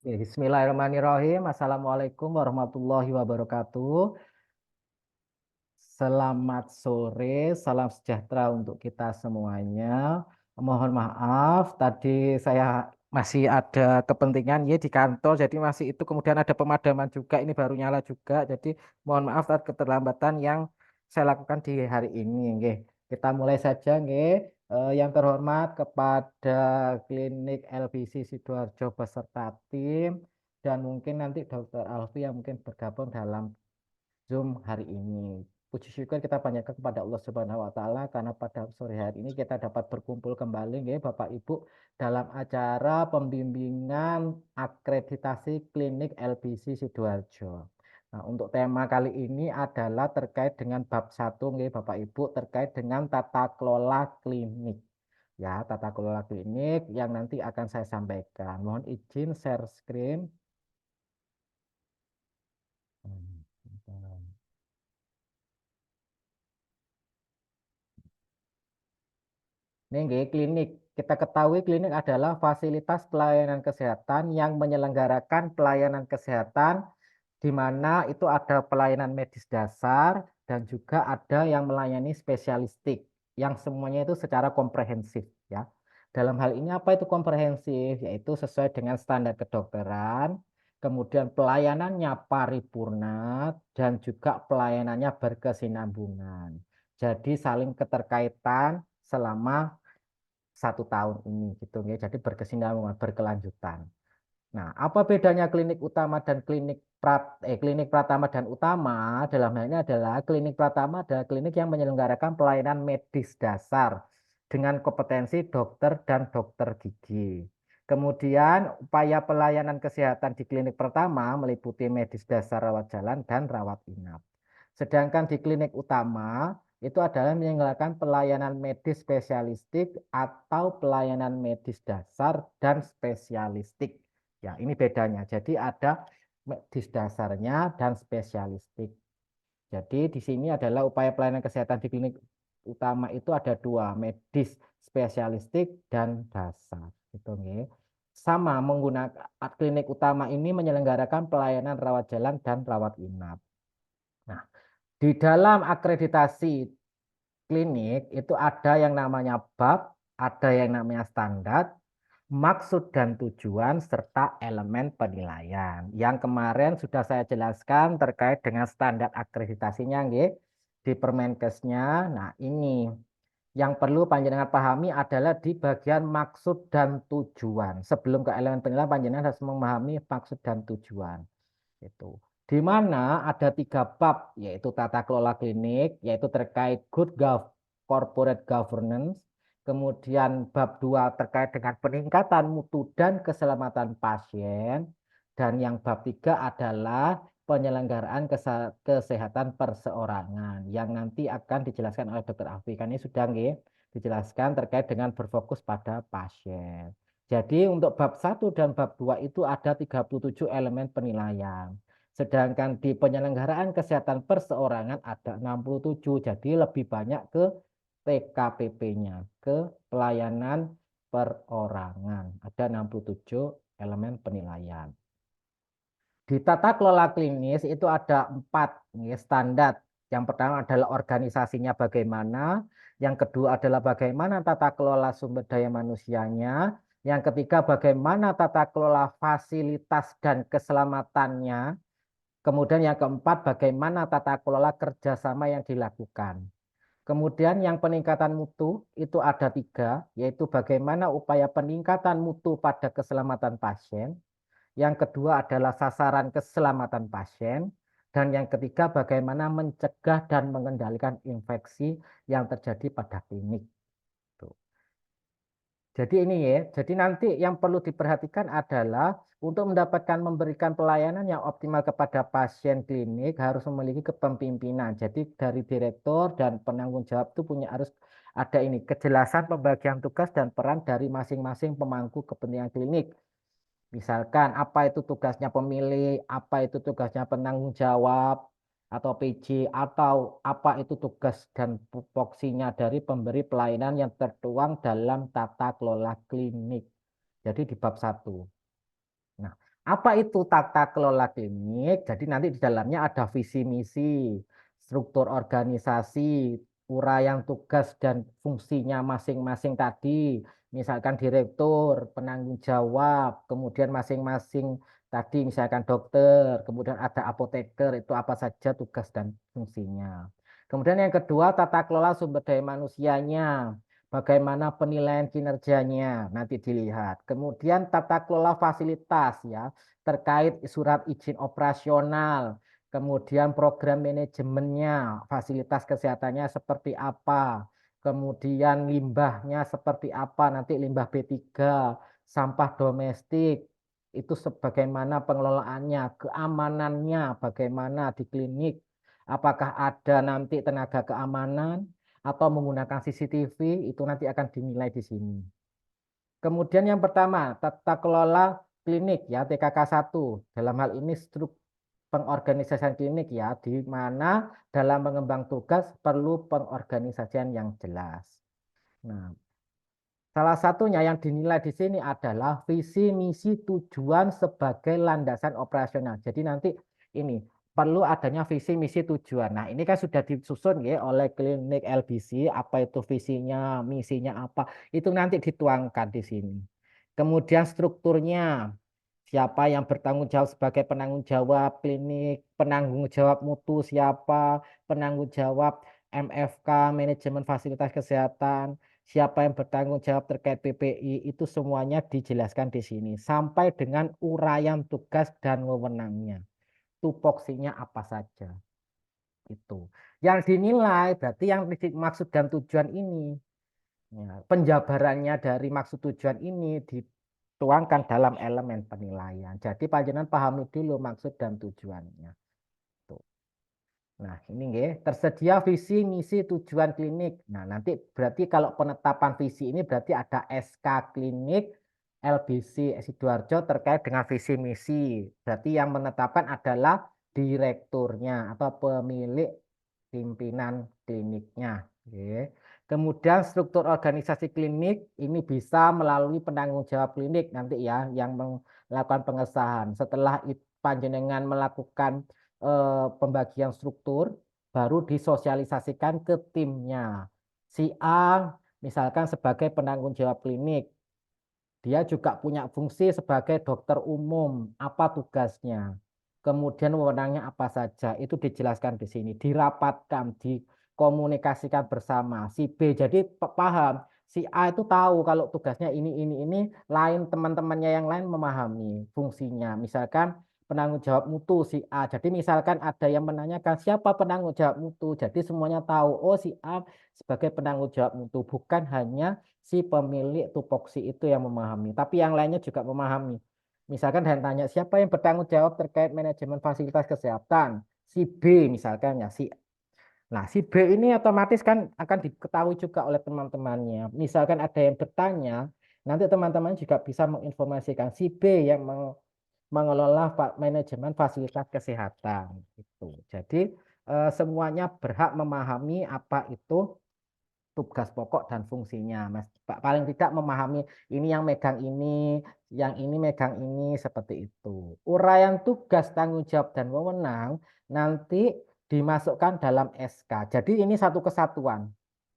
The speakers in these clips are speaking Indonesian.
Bismillahirrahmanirrahim. Assalamualaikum warahmatullahi wabarakatuh. Selamat sore, salam sejahtera untuk kita semuanya. Mohon maaf, tadi saya masih ada kepentingan ya di kantor, jadi masih itu kemudian ada pemadaman juga, ini baru nyala juga. Jadi mohon maaf atas keterlambatan yang saya lakukan di hari ini. Nggih. Kita mulai saja, nggih. Yang terhormat kepada Klinik LBC Sidoarjo beserta tim dan mungkin nanti Dokter Alfi yang mungkin bergabung dalam Zoom hari ini. Puji syukur kita panjatkan kepada Allah Subhanahu wa taala karena pada sore hari ini kita dapat berkumpul kembali nggih Bapak Ibu dalam acara pembimbingan akreditasi klinik LBC Sidoarjo. Nah, untuk tema kali ini adalah terkait dengan bab 1 nggih Bapak Ibu terkait dengan tata kelola klinik. Ya, tata kelola klinik yang nanti akan saya sampaikan. Mohon izin share screen. Ini nggih, klinik. Kita ketahui klinik adalah fasilitas pelayanan kesehatan yang menyelenggarakan pelayanan kesehatan di mana itu ada pelayanan medis dasar dan juga ada yang melayani spesialistik yang semuanya itu secara komprehensif ya. Dalam hal ini apa itu komprehensif? Yaitu sesuai dengan standar kedokteran, kemudian pelayanannya paripurna dan juga pelayanannya berkesinambungan. Jadi saling keterkaitan selama 1 tahun ini gitu ya. Jadi berkesinambungan, berkelanjutan. Nah, apa bedanya klinik utama dan klinik pratama dan utama dalam hal ini adalah klinik pratama adalah klinik yang menyelenggarakan pelayanan medis dasar dengan kompetensi dokter dan dokter gigi. Kemudian upaya pelayanan kesehatan di klinik pertama meliputi medis dasar rawat jalan dan rawat inap. Sedangkan di klinik utama itu adalah menyelenggarakan pelayanan medis spesialistik atau pelayanan medis dasar dan spesialistik. Ya, ini bedanya. Jadi ada medis dasarnya dan spesialistik. Jadi di sini adalah upaya pelayanan kesehatan di klinik utama itu ada dua, medis spesialistik dan dasar. Gitu, nggih. Sama menggunakan klinik utama ini menyelenggarakan pelayanan rawat jalan dan rawat inap. Nah, di dalam akreditasi klinik itu ada yang namanya bab, ada yang namanya standar, maksud dan tujuan, serta elemen penilaian. Yang kemarin sudah saya jelaskan terkait dengan standar akreditasinya, nggih, di Permenkesnya. Nah, ini yang perlu panjenengan pahami adalah di bagian maksud dan tujuan. Sebelum ke elemen penilaian, panjenengan harus memahami maksud dan tujuan. Itu. Di mana ada 3 bab, yaitu tata kelola klinik, yaitu terkait corporate governance. Kemudian bab 2 terkait dengan peningkatan mutu dan keselamatan pasien. Dan yang bab 3 adalah penyelenggaraan kesehatan perseorangan yang nanti akan dijelaskan oleh Dr. Afi. Kan ini sudah dijelaskan terkait dengan berfokus pada pasien. Jadi untuk bab 1 dan bab 2 itu ada 37 elemen penilaian. Sedangkan di penyelenggaraan kesehatan perseorangan ada 67. Jadi lebih banyak ke TKPP-nya, ke pelayanan perorangan. Ada 67 elemen penilaian. Di tata kelola klinis itu ada 4 standar. Yang pertama adalah organisasinya bagaimana, yang kedua adalah bagaimana tata kelola sumber daya manusianya, yang ketiga bagaimana tata kelola fasilitas dan keselamatannya, kemudian yang keempat bagaimana tata kelola kerjasama yang dilakukan. Kemudian yang peningkatan mutu itu ada 3, yaitu bagaimana upaya peningkatan mutu pada keselamatan pasien, yang kedua adalah sasaran keselamatan pasien. Dan yang ketiga bagaimana mencegah dan mengendalikan infeksi yang terjadi pada klinik. Jadi ini ya, jadi nanti yang perlu diperhatikan adalah untuk mendapatkan memberikan pelayanan yang optimal kepada pasien klinik harus memiliki kepemimpinan. Jadi dari direktur dan penanggung jawab itu harus ada ini kejelasan pembagian tugas dan peran dari masing-masing pemangku kepentingan klinik. Misalkan apa itu tugasnya pemilih, apa itu tugasnya penanggung jawab atau PJ, atau apa itu tugas dan tupoksinya dari pemberi pelayanan yang tertuang dalam tata kelola klinik. Jadi di bab 1. Nah, Apa itu tata kelola klinik? Jadi nanti di dalamnya ada visi misi, struktur organisasi, uraian tugas dan fungsinya masing-masing tadi. Misalkan direktur, penanggung jawab, kemudian masing-masing tadi misalkan dokter, kemudian ada apoteker, itu apa saja tugas dan fungsinya. Kemudian yang kedua, tata kelola sumber daya manusianya. Bagaimana penilaian kinerjanya nanti dilihat. Kemudian tata kelola fasilitas ya terkait surat izin operasional, kemudian program manajemennya, fasilitas kesehatannya seperti apa, kemudian limbahnya seperti apa, nanti limbah B3, sampah domestik, itu sebagaimana pengelolaannya, keamanannya, bagaimana di klinik, apakah ada nanti tenaga keamanan, atau menggunakan CCTV, itu nanti akan dinilai di sini. Kemudian yang pertama, tata kelola klinik ya, TKK 1. Dalam hal ini struktur pengorganisasian klinik ya, di mana dalam mengembang tugas perlu pengorganisasian yang jelas. Nah, salah satunya yang dinilai di sini adalah visi, misi, tujuan sebagai landasan operasional. Jadi nanti ini perlu adanya visi, misi, tujuan. Nah, ini kan sudah disusun ya oleh klinik LBC, apa itu visinya, misinya apa, itu nanti dituangkan di sini. Kemudian strukturnya, siapa yang bertanggung jawab sebagai penanggung jawab klinik, penanggung jawab mutu siapa, penanggung jawab MFK, manajemen fasilitas kesehatan, siapa yang bertanggung jawab terkait PPI, itu semuanya dijelaskan di sini. Sampai dengan uraian tugas dan wewenangnya. Tupoksinya apa saja. Itu. Yang dinilai berarti yang maksud dan tujuan ini. Ya, penjabarannya dari maksud tujuan ini dituangkan dalam elemen penilaian. Jadi panjenengan pahami dulu maksud dan tujuannya. Tuh. Nah, ini nggih, tersedia visi, misi, tujuan klinik. Nah, nanti berarti kalau penetapan visi ini berarti ada SK klinik LBC Sidoarjo terkait dengan visi misi. Berarti yang menetapkan adalah direkturnya atau pemilik pimpinan kliniknya. Oke. Kemudian struktur organisasi klinik ini bisa melalui penanggung jawab klinik nanti ya yang melakukan pengesahan. Setelah panjenengan melakukan pembagian struktur baru disosialisasikan ke timnya. Si A misalkan sebagai penanggung jawab klinik, dia juga punya fungsi sebagai dokter umum, apa tugasnya. Kemudian wewenangnya apa saja, itu dijelaskan di sini, dirapatkan, dikomunikasikan bersama. Si B jadi paham, si A itu tahu kalau tugasnya ini, lain teman-temannya yang lain memahami fungsinya. Misalkan penanggung jawab mutu si A. Jadi misalkan ada yang menanyakan siapa penanggung jawab mutu, jadi semuanya tahu, oh si A sebagai penanggung jawab mutu, bukan hanya si pemilik tupoksi itu yang memahami, tapi yang lainnya juga memahami. Misalkan dan tanya siapa yang bertanggung jawab terkait manajemen fasilitas kesehatan, si B misalkan ya si. Nah si B ini otomatis kan akan diketahui juga oleh teman-temannya. Misalkan ada yang bertanya, nanti teman-teman juga bisa menginformasikan si B yang mengelola manajemen fasilitas kesehatan. Itu. Jadi semuanya berhak memahami apa itu tugas pokok dan fungsinya, Mas. Paling tidak memahami ini yang megang ini, yang ini megang ini, seperti itu. Uraian tugas, tanggung jawab, dan wewenang nanti dimasukkan dalam SK. Jadi ini satu kesatuan,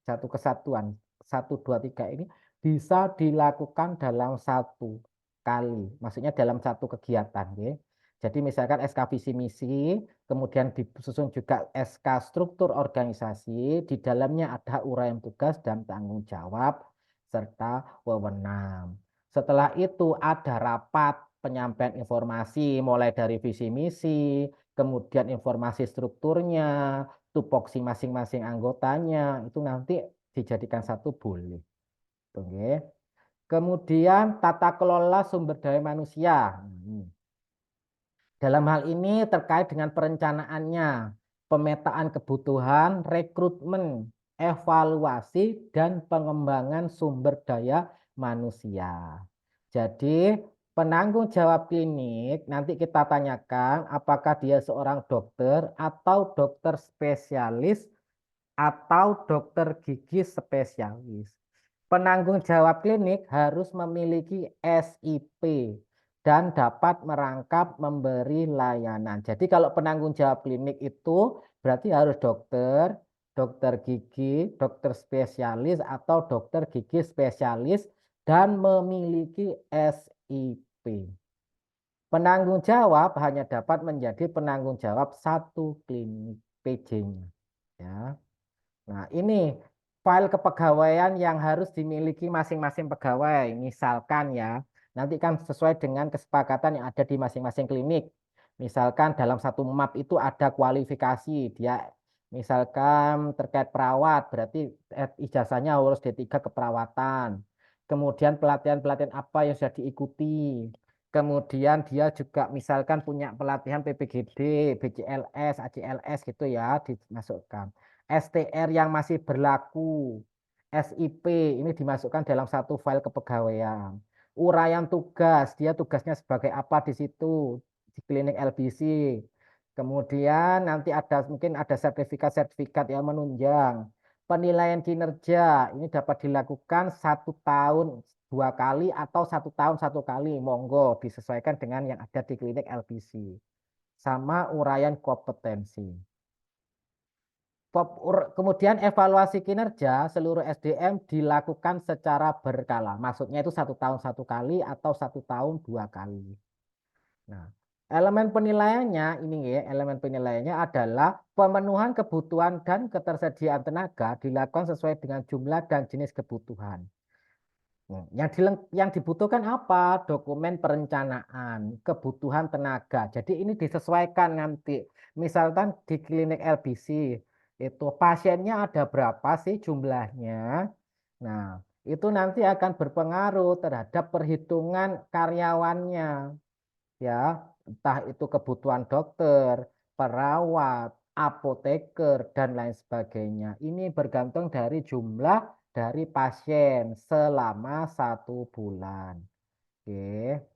satu kesatuan, 1, 2, 3 ini bisa dilakukan dalam satu kali, maksudnya dalam satu kegiatan. Ya. Jadi misalkan SK visi misi, kemudian disusun juga SK struktur organisasi, di dalamnya ada uraian tugas dan tanggung jawab, serta wewenang. Setelah itu ada rapat penyampaian informasi, mulai dari visi misi, kemudian informasi strukturnya, tupoksi masing-masing anggotanya, itu nanti dijadikan satu boleh. Oke. Kemudian tata kelola sumber daya manusia. Dalam hal ini terkait dengan perencanaannya, pemetaan kebutuhan, rekrutmen, evaluasi, dan pengembangan sumber daya manusia. Jadi penanggung jawab klinik nanti kita tanyakan apakah dia seorang dokter atau dokter spesialis atau dokter gigi spesialis. Penanggung jawab klinik harus memiliki SIP dan dapat merangkap memberi layanan. Jadi kalau penanggung jawab klinik itu berarti harus dokter, dokter gigi, dokter spesialis atau dokter gigi spesialis dan memiliki SIP. Penanggung jawab hanya dapat menjadi penanggung jawab satu klinik PJ-nya. Ya. Nah, ini file kepegawaian yang harus dimiliki masing-masing pegawai. Misalkan ya, nanti kan sesuai dengan kesepakatan yang ada di masing-masing klinik. Misalkan dalam satu map itu ada kualifikasi, dia misalkan terkait perawat, berarti ijazahnya harus D3 keperawatan. Kemudian pelatihan-pelatihan apa yang sudah diikuti. Kemudian dia juga misalkan punya pelatihan PPGD, BCLS, ACLS gitu ya, dimasukkan. STR yang masih berlaku, SIP ini dimasukkan dalam satu file kepegawaian. Uraian tugas, dia tugasnya sebagai apa di situ, di klinik LBC. Kemudian nanti ada mungkin ada sertifikat-sertifikat yang menunjang. Penilaian kinerja ini dapat dilakukan 1 tahun 2 kali atau 1 tahun 1 kali. Monggo disesuaikan dengan yang ada di klinik LBC. Sama uraian kompetensi. Kemudian evaluasi kinerja seluruh SDM dilakukan secara berkala. Maksudnya itu 1 tahun 1 kali atau 1 tahun 2 kali. Nah, elemen penilaiannya ini ya, elemen penilaiannya adalah pemenuhan kebutuhan dan ketersediaan tenaga dilakukan sesuai dengan jumlah dan jenis kebutuhan. Yang dibutuhkan apa? Dokumen perencanaan, kebutuhan tenaga. Jadi ini disesuaikan nanti. Misalkan di klinik LBC, itu pasiennya ada berapa sih jumlahnya? Nah, itu nanti akan berpengaruh terhadap perhitungan karyawannya. Ya, entah itu kebutuhan dokter, perawat, apoteker, dan lain sebagainya. Ini bergantung dari jumlah dari pasien selama 1 bulan. Oke.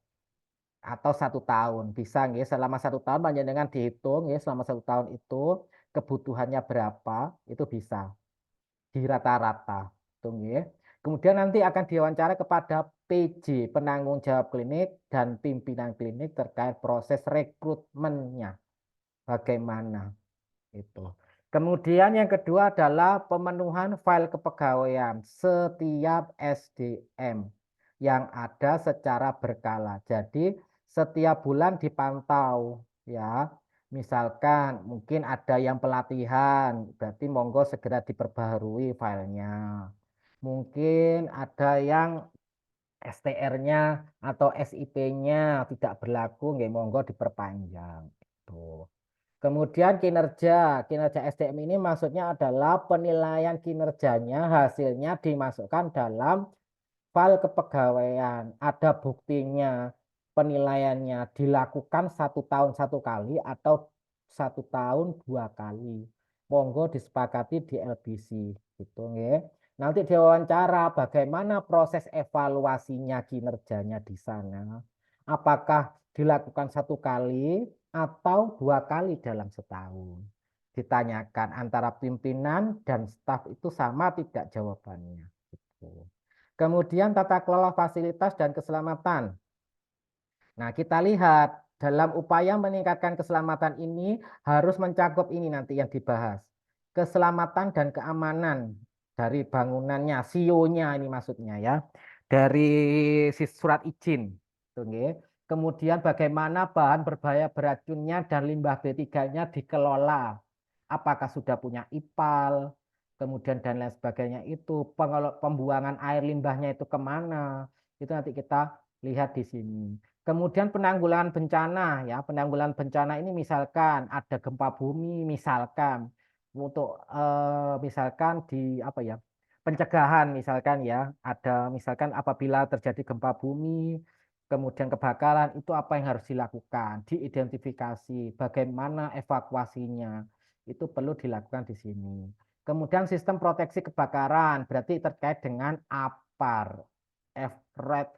Atau 1 tahun. Bisa nggih, selama 1 tahun panjenengan dihitung ya, selama 1 tahun itu kebutuhannya berapa, itu bisa di rata-rata. Kemudian nanti akan diwawancara kepada PJ, penanggung jawab klinik, dan pimpinan klinik terkait proses rekrutmennya. Bagaimana itu. Kemudian yang kedua adalah pemenuhan file kepegawaian setiap SDM yang ada secara berkala. Jadi setiap bulan dipantau ya. Misalkan mungkin ada yang pelatihan, berarti monggo segera diperbaharui filenya. Mungkin ada yang STR-nya atau SIP-nya tidak berlaku, nggih monggo diperpanjang. Itu. Kemudian kinerja SDM ini maksudnya adalah penilaian kinerjanya, hasilnya dimasukkan dalam file kepegawaian. Ada buktinya, penilaiannya dilakukan 1 tahun 1 kali atau 1 tahun 2 kali. Monggo disepakati di LBC, gitu nggih. Nanti diwawancara bagaimana proses evaluasinya kinerjanya di sana. Apakah dilakukan 1 kali atau 2 kali dalam setahun. Ditanyakan antara pimpinan dan staf itu sama tidak jawabannya. Gitu. Kemudian tata kelola fasilitas dan keselamatan. Nah, kita lihat dalam upaya meningkatkan keselamatan ini harus mencakup ini nanti yang dibahas. Keselamatan dan keamanan dari bangunannya, SIO-nya ini maksudnya ya. Dari surat izin. Kemudian bagaimana bahan berbahaya beracunnya dan limbah B3-nya dikelola. Apakah sudah punya IPAL, kemudian dan lain sebagainya itu. Pembuangan air limbahnya itu kemana. Itu nanti kita lihat di sini. Kemudian penanggulangan bencana ya, penanggulangan bencana ini misalkan ada gempa bumi misalkan untuk misalkan di apa ya? Pencegahan misalkan ya, ada misalkan apabila terjadi gempa bumi, kemudian kebakaran itu apa yang harus dilakukan, diidentifikasi, bagaimana evakuasinya. Itu perlu dilakukan di sini. Kemudian sistem proteksi kebakaran berarti terkait dengan APAR, F-RED,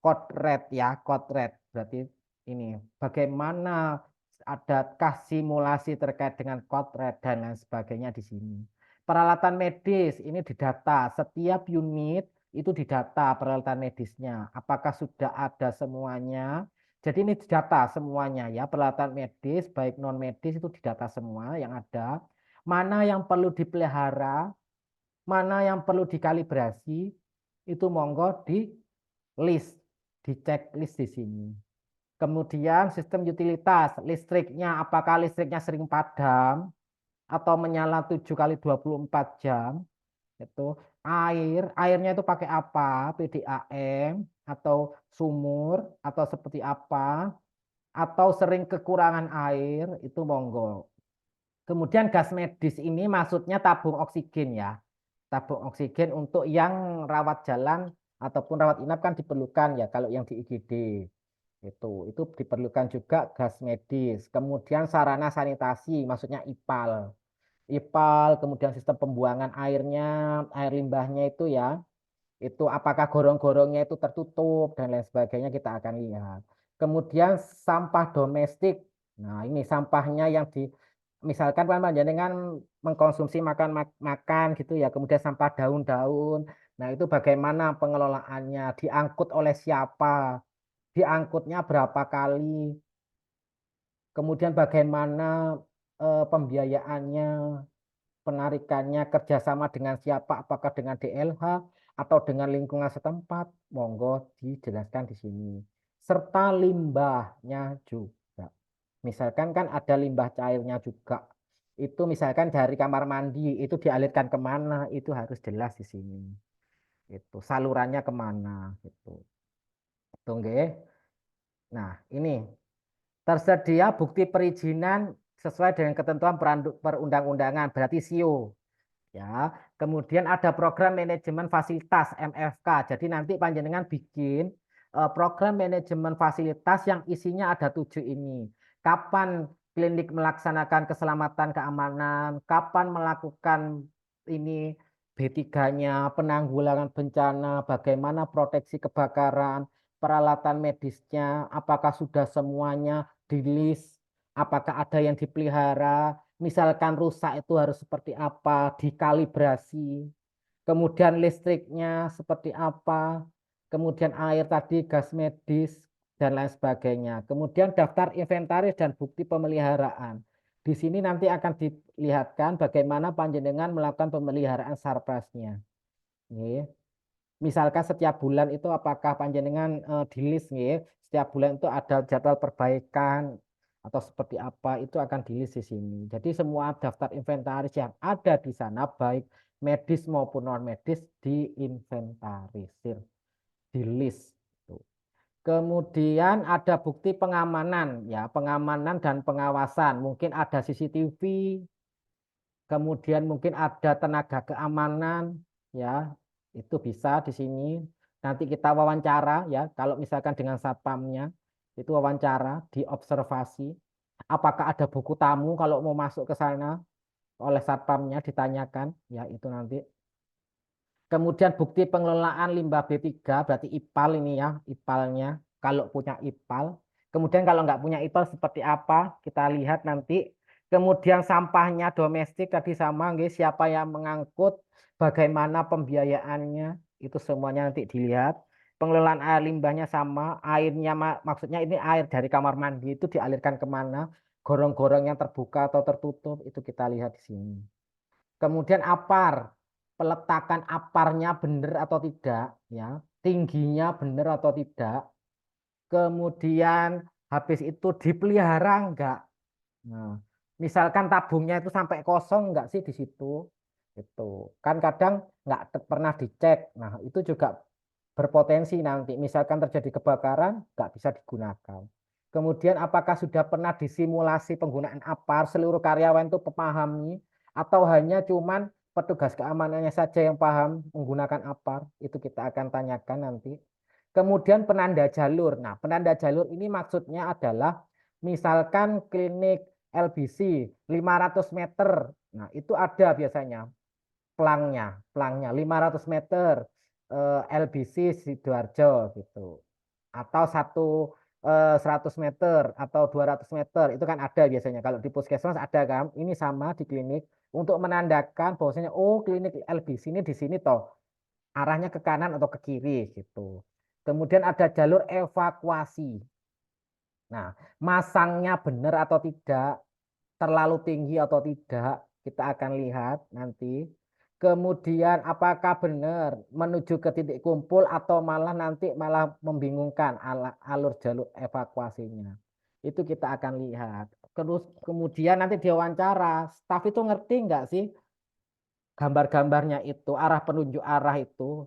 code red ya, code red. Berarti ini bagaimana adakah simulasi terkait dengan code red dan lain sebagainya di sini. Peralatan medis ini didata, setiap unit itu didata peralatan medisnya. Apakah sudah ada semuanya? Jadi ini didata semuanya ya, peralatan medis baik non medis itu didata semua yang ada. Mana yang perlu dipelihara, mana yang perlu dikalibrasi, itu monggo di list, dicek list di sini. Kemudian sistem utilitas, listriknya, apakah listriknya sering padam atau menyala 7 kali 24 jam, itu airnya itu pakai apa, PDAM atau sumur atau seperti apa, atau sering kekurangan air, itu monggo. Kemudian gas medis ini maksudnya tabung oksigen ya. Tabung oksigen untuk yang rawat jalan ataupun rawat inap kan diperlukan ya kalau yang di IGD. Itu diperlukan juga gas medis. Kemudian sarana sanitasi maksudnya IPAL. IPAL, kemudian sistem pembuangan airnya, air limbahnya itu ya. Itu apakah gorong-gorongnya itu tertutup dan lain sebagainya kita akan lihat. Kemudian sampah domestik. Nah, ini sampahnya yang di misalkan panjenengan mengkonsumsi makan gitu ya, kemudian sampah daun-daun. Nah, itu bagaimana pengelolaannya? Diangkut oleh siapa? Diangkutnya berapa kali? Kemudian bagaimana pembiayaannya? Penarikannya kerjasama dengan siapa, apakah dengan DLH atau dengan lingkungan setempat, monggo dijelaskan di sini. Serta limbahnya juga. Misalkan kan ada limbah cairnya juga. Itu misalkan dari kamar mandi, itu dialirkan kemana, itu harus jelas di sini. Itu salurannya kemana, gitu. Itu nggih. Nah, ini tersedia bukti perizinan sesuai dengan ketentuan perundang-undangan, berarti SIO. Ya, kemudian ada program manajemen fasilitas MFK. Jadi nanti panjenengan bikin program manajemen fasilitas yang isinya ada 7 ini. Kapan klinik melaksanakan keselamatan keamanan, kapan melakukan ini B3-nya, penanggulangan bencana, bagaimana proteksi kebakaran, peralatan medisnya, apakah sudah semuanya di list, apakah ada yang dipelihara, misalkan rusak itu harus seperti apa, dikalibrasi, kemudian listriknya seperti apa, kemudian air tadi, gas medis, dan lain sebagainya. Kemudian daftar inventaris dan bukti pemeliharaan. Di sini nanti akan dilihatkan bagaimana panjenengan melakukan pemeliharaan sarprasnya. Misalkan setiap bulan itu apakah panjenengan di list setiap bulan itu ada jadwal perbaikan atau seperti apa itu akan di list di sini. Jadi semua daftar inventaris yang ada di sana baik medis maupun non medis diinventarisir, di list. Kemudian ada bukti pengamanan ya, pengamanan dan pengawasan. Mungkin ada CCTV, kemudian mungkin ada tenaga keamanan ya, itu bisa di sini. Nanti kita wawancara ya, kalau misalkan dengan satpamnya itu wawancara, diobservasi. Apakah ada buku tamu kalau mau masuk ke sana oleh satpamnya ditanyakan ya itu nanti. Kemudian bukti pengelolaan limbah B3 berarti IPAL ini ya, IPALnya kalau punya IPAL. Kemudian kalau nggak punya IPAL seperti apa kita lihat nanti. Kemudian sampahnya domestik tadi sama, nggih, siapa yang mengangkut, bagaimana pembiayaannya, itu semuanya nanti dilihat. Pengelolaan air limbahnya sama, airnya maksudnya ini air dari kamar mandi itu dialirkan kemana, gorong-gorong yang terbuka atau tertutup, itu kita lihat di sini. Kemudian apar, peletakan aparnya benar atau tidak, ya, tingginya benar atau tidak. Kemudian habis itu dipelihara enggak. Nah, misalkan tabungnya itu sampai kosong enggak sih di situ? Itu kan kadang enggak pernah dicek. Nah, itu juga berpotensi nanti. Misalkan terjadi kebakaran, enggak bisa digunakan. Kemudian apakah sudah pernah disimulasi penggunaan APAR, seluruh karyawan itu memahami, atau hanya cuman petugas keamanannya saja yang paham menggunakan APAR? Itu kita akan tanyakan nanti. Kemudian penanda jalur. Nah, penanda jalur ini maksudnya adalah misalkan klinik LBC 500 meter. Nah, itu ada biasanya pelangnya 500 meter LBC Sidoarjo gitu. Atau 100 meter atau 200 meter itu kan ada biasanya. Kalau di puskesmas ada kan, ini sama di klinik untuk menandakan bahwasanya oh klinik LBC ini di sini toh arahnya ke kanan atau ke kiri gitu. Kemudian ada jalur evakuasi. Nah, masangnya benar atau tidak, terlalu tinggi atau tidak, kita akan lihat nanti. Kemudian apakah benar menuju ke titik kumpul atau malah nanti malah membingungkan alur jalur evakuasinya. Itu kita akan lihat. Terus kemudian nanti diwawancara, staf itu ngerti nggak sih gambar-gambarnya itu, arah penunjuk arah itu,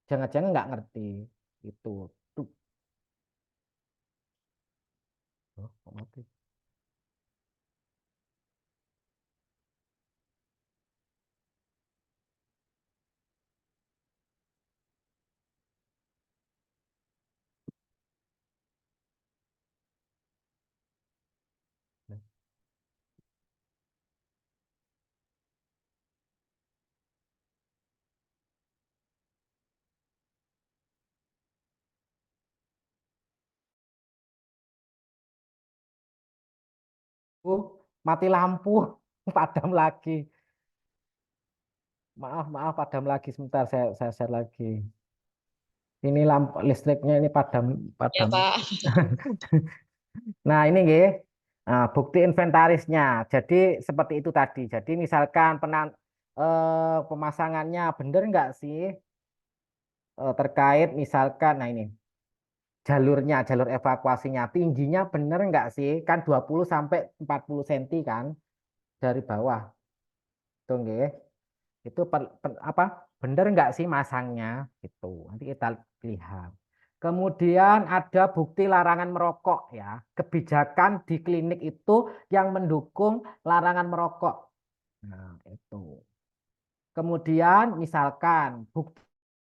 jangan-jangan nggak ngerti. Itu. Tuh. Oh, kok mati? Uh, mati lampu, padam lagi. Maaf, maaf, padam lagi sebentar. Saya share lagi. Ini lampu listriknya ini padam, Ya, padam. Pak. Nah, ini nggih. Nah, bukti inventarisnya. Jadi seperti itu tadi. Jadi misalkan pemasangannya benar nggak sih terkait misalkan, nah ini jalurnya, jalur evakuasinya tingginya benar nggak sih? Kan 20 sampai 40 cm kan dari bawah. Tuh nggih. Itu apa bener nggak sih masangnya itu nanti kita lihat. Kemudian ada bukti larangan merokok ya, kebijakan di klinik itu yang mendukung larangan merokok. Nah, itu. Kemudian misalkan bukti